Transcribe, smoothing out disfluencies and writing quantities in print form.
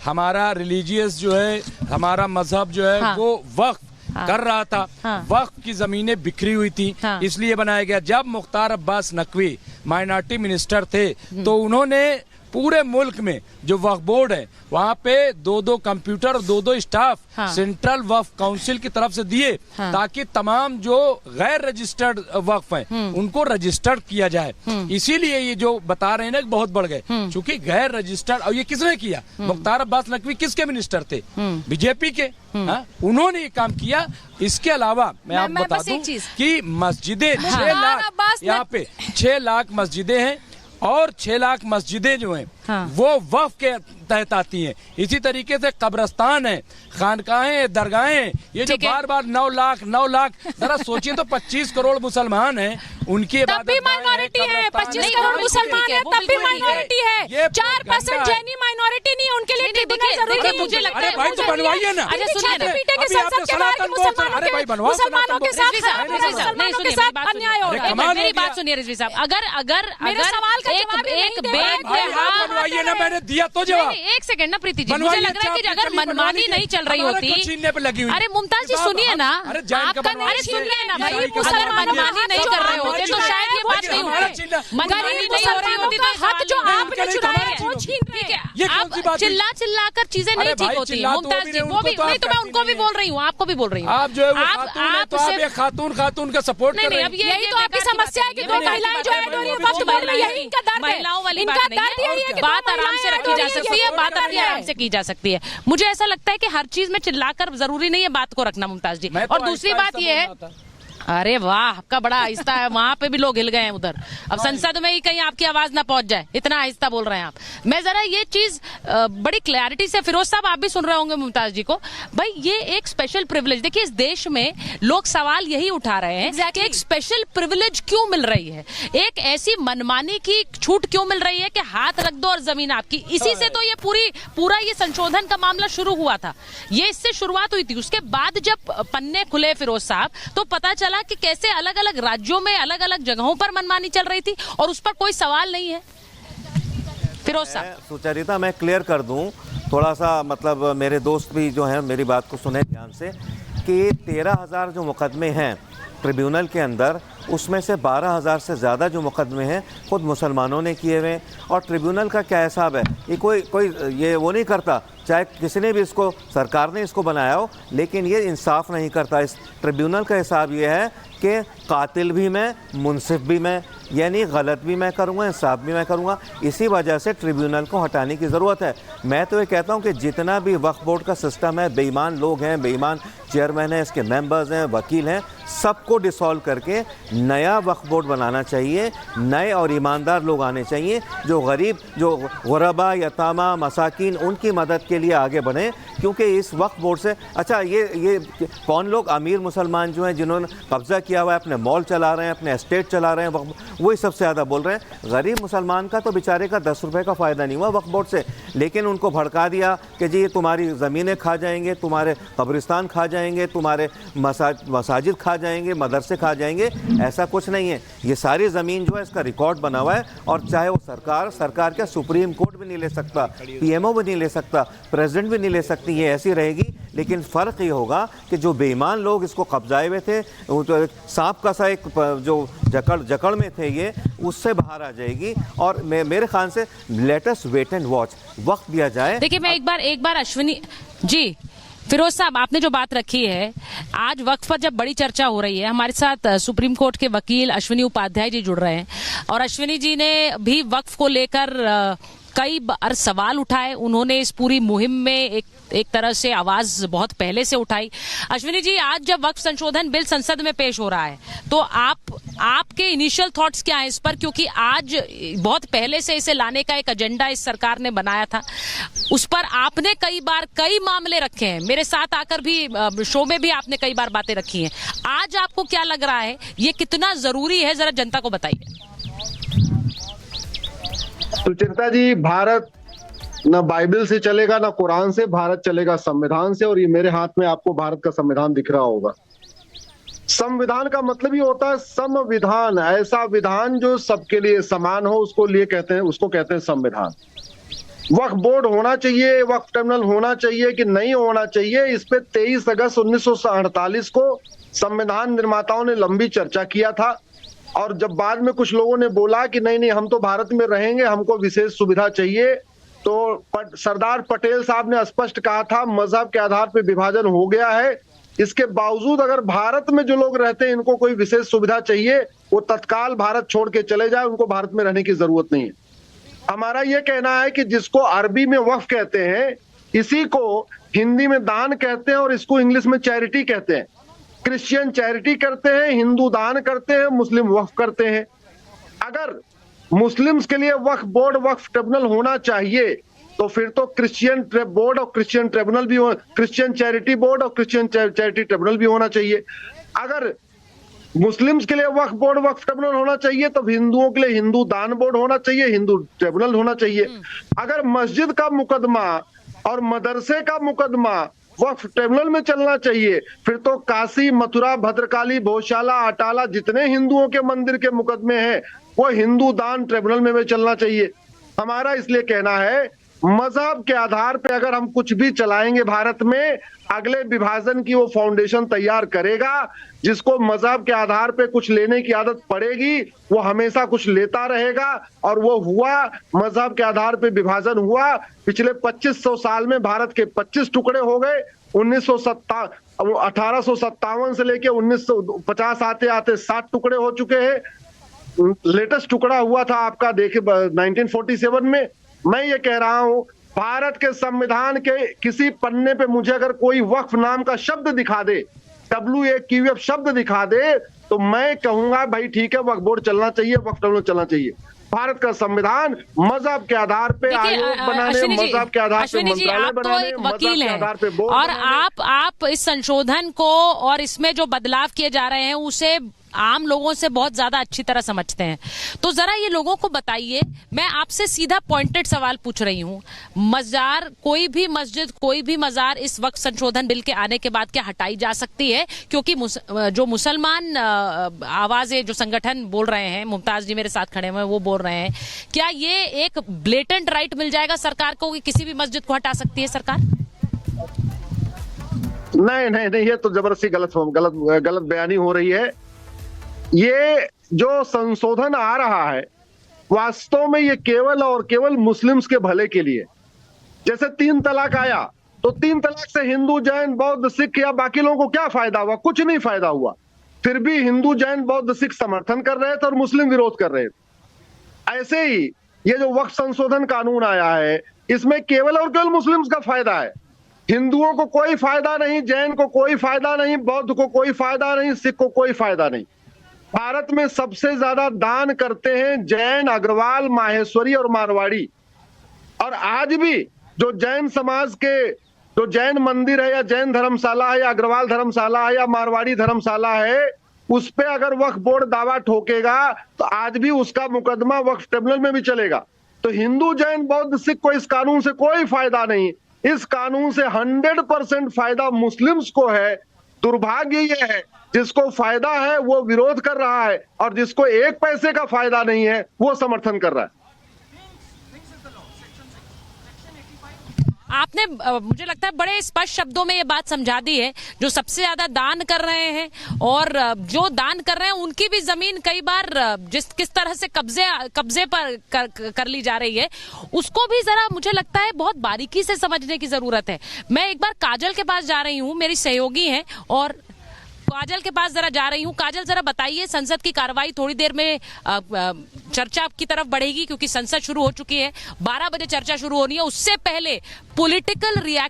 हमारा रिलीजियस जो है, हमारा मजहब जो है, हाँ। वो वक्फ कर रहा था। हाँ। वक्फ की जमीनें बिखरी हुई थी, हाँ। इसलिए बनाया गया। जब मुख्तार अब्बास नकवी माइनॉरिटी मिनिस्टर थे तो उन्होंने पूरे मुल्क में जो वक्फ बोर्ड है वहाँ पे 2-2 कंप्यूटर और 2-2 स्टाफ हाँ। सेंट्रल वक्फ काउंसिल की तरफ से दिए, हाँ। ताकि तमाम जो गैर रजिस्टर्ड वक्फ हैं उनको रजिस्टर्ड किया जाए। इसीलिए ये जो बता रहे हैं ना बहुत बढ़ गए, क्योंकि गैर रजिस्टर्ड। और ये किसने किया? मुख्तार अब्बास नकवी किसके मिनिस्टर थे? बीजेपी के। हाँ? उन्होंने ये काम किया। इसके अलावा मैं आप बता दूं कि मस्जिदें 6 लाख, यहाँ पे 6 लाख मस्जिदें हैं और 6 लाख मस्जिदें जो हैं हाँ। वो वक्फ के तहत आती हैं। इसी तरीके से कब्रस्तान है, खानकाहें, दरगाहें, ये जो बार बार 9 लाख जरा सोचिए तो 25 करोड़ मुसलमान हैं, उनकी तब भी माइनॉरिटी है। 25 करोड़ मुसलमान है तब भी माइनॉरिटी है। 4% जैनी माइनॉरिटी नहीं है, उनके लिए ट्रिब्यूनल जरूरी है। मुझे लगता है भाई तो बनवाइए ना। मुसलमानों के साथ अन्याय हो रहा है। मेरी बात सुनिए रिजवी साहब, अगर मेरे सवाल का जवाब एक बेद बनवाइए ना, मैंने दिया तो जवाब। एक सेकंड ना प्रीति जी, मुझे लग रहा है कि अगर मनमानी नहीं चल रही होती। अरे मुमताज जी सुनिए ना, आपका अरे सुनिए ना भाई, अगर मनमानी नहीं कर रहे होते तो शायद ये बात नहीं होती। मनमानी नहीं हो रही होती तो हक जो आपने चुराया है वो छीन रहे हैं। आप चिल्ला कर चीजें नहीं ठीक होती। मुमताज जी वो भी नहीं, तो मैं उनको भी बोल रही हूँ, आपको भी बोल रही हूँ। आप जो है आप खातून का सपोर्ट कर रहे हैं। अब यही तो आपकी समस्या है कि 2 महिलाएं जो ऐड हो रही है वक्त भर में, यही इनका दर्द है। महिलाओं वाली बात नहीं है, बात आराम से रखी जा सकती है, बात अपनी आराम से की जा सकती है। मुझे ऐसा लगता है कि हर चीज में चिल्लाकर जरूरी नहीं है बात को रखना मुमताज जी। और दूसरी बात ये है, अरे वाह, आपका बड़ा आहिस्ता है, वहां पे भी लोग हिल गए हैं उधर। अब संसद में ही कहीं आपकी आवाज ना पहुंच जाए, इतना आहिस्ता बोल रहे हैं आप। मैं जरा ये चीज बड़ी क्लैरिटी से, फिरोज साहब आप भी सुन रहे होंगे मुमताज जी को, भाई ये एक स्पेशल प्रिविलेज। देखिए इस देश में लोग सवाल यही उठा रहे हैं कि एक स्पेशल प्रिविलेज क्यों मिल रही है, एक ऐसी मनमानी की छूट क्यों मिल रही है कि हाथ रख दो और जमीन आपकी। इसी से तो ये पूरा ये संशोधन का मामला शुरू हुआ था, ये इससे शुरुआत हुई थी। उसके बाद जब पन्ने खुले फिरोज साहब, तो पता चला कि कैसे अलग अलग राज्यों में अलग अलग जगहों पर मनमानी चल रही थी और उस पर कोई सवाल नहीं है। फिरोज साहब, सुचरिता मैं क्लियर कर दूं थोड़ा सा, मतलब मेरे दोस्त भी जो हैं मेरी बात को सुने ध्यान से, कि 13,000 जो मुकदमे हैं ट्रिब्यूनल के अंदर, उसमें से 12,000 से ज़्यादा जो मुकदमे हैं खुद मुसलमानों ने किए हुए। और ट्रिब्यूनल का क्या हिसाब है, ये कोई ये वो नहीं करता, चाहे किसी ने भी इसको, सरकार ने इसको बनाया हो, लेकिन ये इंसाफ नहीं करता। इस ट्रिब्यूनल का हिसाब ये है कि कातिल भी मैं, मुनसिफ भी मैं, यानी गलत भी मैं करूँगा, इंसाफ भी मैं करूँगा। इसी वजह से ट्रिब्यूनल को हटाने की ज़रूरत है। मैं तो ये कहता हूँ कि जितना भी वक्फ बोर्ड का सिस्टम है, बेईमान लोग हैं, बेईमान चेयरमैन हैं, इसके मेंबर्स हैं, वकील हैं, सबको डिसॉल्व करके नया वक्फ बोर्ड बनाना चाहिए। नए और ईमानदार लोग आने चाहिए जो गरीब, जो गुरबा, यतामा, मसाकिन, उनकी मदद के लिए आगे बढ़ें। क्योंकि इस वक्फ बोर्ड से, अच्छा ये कौन लोग अमीर मुसलमान जो हैं जिन्होंने कब्ज़ा किया हुआ है, अपने मॉल चला रहे हैं, अपने एस्टेट चला रहे हैं, वही सबसे ज़्यादा बोल रहे हैं। गरीब मुसलमान का तो बेचारे का 10 रुपये का फ़ायदा नहीं हुआ वक्फ बोर्ड से, लेकिन उनको भड़का दिया कि जी ये तुम्हारी ज़मीनें खा जाएंगे, तुम्हारे कब्रिस्तान खा जाएंगे, तुम्हारे मसाजिद खा जाएंगे, मदरसे खा जाएंगे। ऐसा कुछ नहीं है। ये सारी ज़मीन जो है इसका रिकॉर्ड बना हुआ है, और चाहे वो सरकार का सुप्रीम कोर्ट भी नहीं ले सकता, PMO भी नहीं ले सकता, प्रेसिडेंट भी नहीं ले सकती, ये ऐसी रहेगी। लेकिन फ़र्क ये होगा कि जो बेईमान लोग इसको कब्जाए हुए थे, तो सांप का सा एक जो जकड़ में थे, ये उससे बाहर आ जाएगी। और मेरे ख्याल से let us wait and watch, वक्त दिया जाए। देखिए मैं एक बार अश्विनी जी, फिरोज साहब आपने जो बात रखी है, आज वक्फ पर जब बड़ी चर्चा हो रही है, हमारे साथ सुप्रीम कोर्ट के वकील अश्विनी उपाध्याय जी जुड़ रहे हैं, और अश्विनी जी ने भी वक्फ को लेकर कई बार सवाल उठाए। उन्होंने इस पूरी मुहिम में एक तरह से आवाज बहुत पहले से उठाई। अश्विनी जी, आज जब वक्फ संशोधन बिल संसद में पेश हो रहा है, तो आपके इनिशियल थॉट्स क्या हैं इस पर? क्योंकि आज बहुत पहले से इसे लाने का एक एजेंडा इस सरकार ने बनाया था, उस पर आपने कई मामले रखे हैं, मेरे साथ आकर भी शो में भी आपने कई बार बातें रखी हैं। आज आपको क्या लग रहा है, ये कितना जरूरी है, जरा जनता को बताइए। सुचरिता जी, भारत न बाइबल से चलेगा, ना कुरान से, भारत चलेगा संविधान से। और ये मेरे हाथ में आपको भारत का संविधान दिख रहा होगा। संविधान का मतलब ही होता है संविधान, ऐसा विधान जो सबके लिए समान हो, उसको कहते हैं संविधान। वक्फ बोर्ड होना चाहिए, वक्फ ट्रिब्यूनल होना चाहिए कि नहीं होना चाहिए, इस पे 23 अगस्त 1948 को संविधान निर्माताओं ने लंबी चर्चा किया था। और जब बाद में कुछ लोगों ने बोला कि नहीं नहीं हम तो भारत में रहेंगे, हमको विशेष सुविधा चाहिए, तो सरदार पटेल साहब ने स्पष्ट कहा था मजहब के आधार पर विभाजन हो गया है, इसके बावजूद अगर भारत में जो लोग रहते हैं इनको कोई विशेष सुविधा चाहिए, वो तत्काल भारत छोड़ के चले जाए, उनको भारत में रहने की जरूरत नहीं है। हमारा ये कहना है कि जिसको अरबी में वक्फ कहते हैं, इसी को हिंदी में दान कहते हैं और इसको इंग्लिश में चैरिटी कहते हैं। क्रिश्चियन चैरिटी करते हैं, हिंदू दान करते हैं, मुस्लिम वक्फ करते हैं। अगर मुस्लिम्स के लिए वक्फ बोर्ड, वक्फ ट्रिब्यूनल होना चाहिए तो फिर तो क्रिश्चियन बोर्ड और क्रिश्चियन ट्रिब्यूनल भी हो, क्रिश्चियन चैरिटी बोर्ड और क्रिश्चियन चैरिटी ट्रिब्यूनल भी होना चाहिए। अगर मुस्लिम्स के लिए वक्फ बोर्ड, वक्फ ट्रिब्यूनल होना चाहिए तो हिंदुओं के लिए हिंदू दान बोर्ड होना चाहिए, हिंदू ट्रिब्यूनल होना चाहिए। अगर मस्जिद का मुकदमा और मदरसे का मुकदमा वक्फ ट्रिब्यूनल में चलना चाहिए, फिर तो काशी, मथुरा, भद्रकाली, भोजशाला, अटाला जितने हिंदुओं के मंदिर के मुकदमे हैं वो हिंदू दान ट्रिब्यूनल में चलना चाहिए। हमारा इसलिए कहना है मजहब के आधार पे अगर हम कुछ भी चलाएंगे भारत में, अगले विभाजन की वो फाउंडेशन तैयार करेगा। जिसको मजहब के आधार पे कुछ लेने की आदत पड़ेगी वो हमेशा कुछ लेता रहेगा, और वो हुआ, मजहब के आधार पे विभाजन हुआ। पिछले 2500 साल में भारत के 25 टुकड़े हो गए। 1857 से लेके 1950 आते आते 7 टुकड़े हो चुके हैं। लेटेस्ट टुकड़ा हुआ था आपका देखिए 1947 में। मैं ये कह रहा हूं भारत के संविधान के किसी पन्ने पे मुझे अगर कोई वक्फ नाम का शब्द दिखा दे, WAQF शब्द दिखा दे, तो मैं कहूंगा भाई ठीक है वक्फ बोर्ड चलना चाहिए, वक्फ ट्रिब्यूनल चलना चाहिए। भारत का संविधान मजहब के आधार पे आयोग बनाने, मजहब के आधार पे मंत्रालय बनाने, मजहब के आधार पे बोर्ड और आप इस संशोधन को और इसमें जो बदलाव किए जा रहे हैं उसे आम लोगों से बहुत ज्यादा अच्छी तरह समझते हैं। तो जरा ये लोगों को बताइए, मैं आपसे सीधा पॉइंटेड सवाल पूछ रही हूँ, मजार, कोई भी मस्जिद, कोई भी मजार इस वक्त संशोधन बिल के आने के बाद क्या हटाई जा सकती है? क्योंकि जो मुसलमान आवाजें, जो संगठन बोल रहे हैं, मुमताज जी मेरे साथ खड़े हुए वो बोल रहे हैं, क्या ये एक ब्लेटेंट राइट मिल जाएगा सरकार को कि किसी भी मस्जिद को हटा सकती है सरकार? नहीं, ये तो जबरदस्ती गलत बयानी हो रही है। ये जो संशोधन आ रहा है वास्तव में ये केवल और केवल मुस्लिम्स के भले के लिए। जैसे 3 तलाक आया तो 3 तलाक से हिंदू, जैन, बौद्ध, सिख या बाकी लोगों को क्या फायदा हुआ? कुछ नहीं फायदा हुआ। फिर भी हिंदू, जैन, बौद्ध, सिख समर्थन कर रहे थे और मुस्लिम विरोध कर रहे थे। ऐसे ही ये जो वक्फ संशोधन कानून आया है इसमें केवल और केवल मुस्लिम्स का फायदा है। हिंदुओं को कोई फायदा नहीं, जैन को कोई फायदा नहीं, बौद्ध को कोई फायदा नहीं, सिख को कोई फायदा नहीं। भारत में सबसे ज्यादा दान करते हैं जैन, अग्रवाल, माहेश्वरी और मारवाड़ी। और आज भी जो जैन समाज के जो जैन मंदिर है या जैन धर्मशाला है या अग्रवाल धर्मशाला है या मारवाड़ी धर्मशाला है, उस पे अगर वक्फ बोर्ड दावा ठोकेगा तो आज भी उसका मुकदमा वक्फ ट्रिब्यूनल में भी चलेगा। तो हिंदू, जैन, बौद्ध, सिख को इस कानून से कोई फायदा नहीं। इस कानून से 100% फायदा मुस्लिम्स को है। दुर्भाग्य ये है जिसको फायदा है वो विरोध कर रहा है और जिसको 1 पैसे का फायदा नहीं है वो समर्थन कर रहा है। आपने मुझे लगता है बड़े स्पष्ट शब्दों में ये बात समझा दी है। जो सबसे ज्यादा दान कर रहे हैं और जो दान कर रहे हैं उनकी भी जमीन कई बार किस तरह से कब्जे पर कर ली जा रही है, उसको भी जरा मुझे लगता है बहुत बारीकी से समझने की जरूरत है। मैं एक बार काजल के पास जा रही हूँ, मेरी सहयोगी हैं, और काजल के पास जरा जा रही हूँ। काजल, जरा बताइए, संसद की कार्रवाई थोड़ी देर में चर्चा की तरफ बढ़ेगी क्योंकि संसद शुरू हो चुकी है, 12 बजे चर्चा शुरू होनी है। उससे पहले पॉलिटिकल रिएक्शन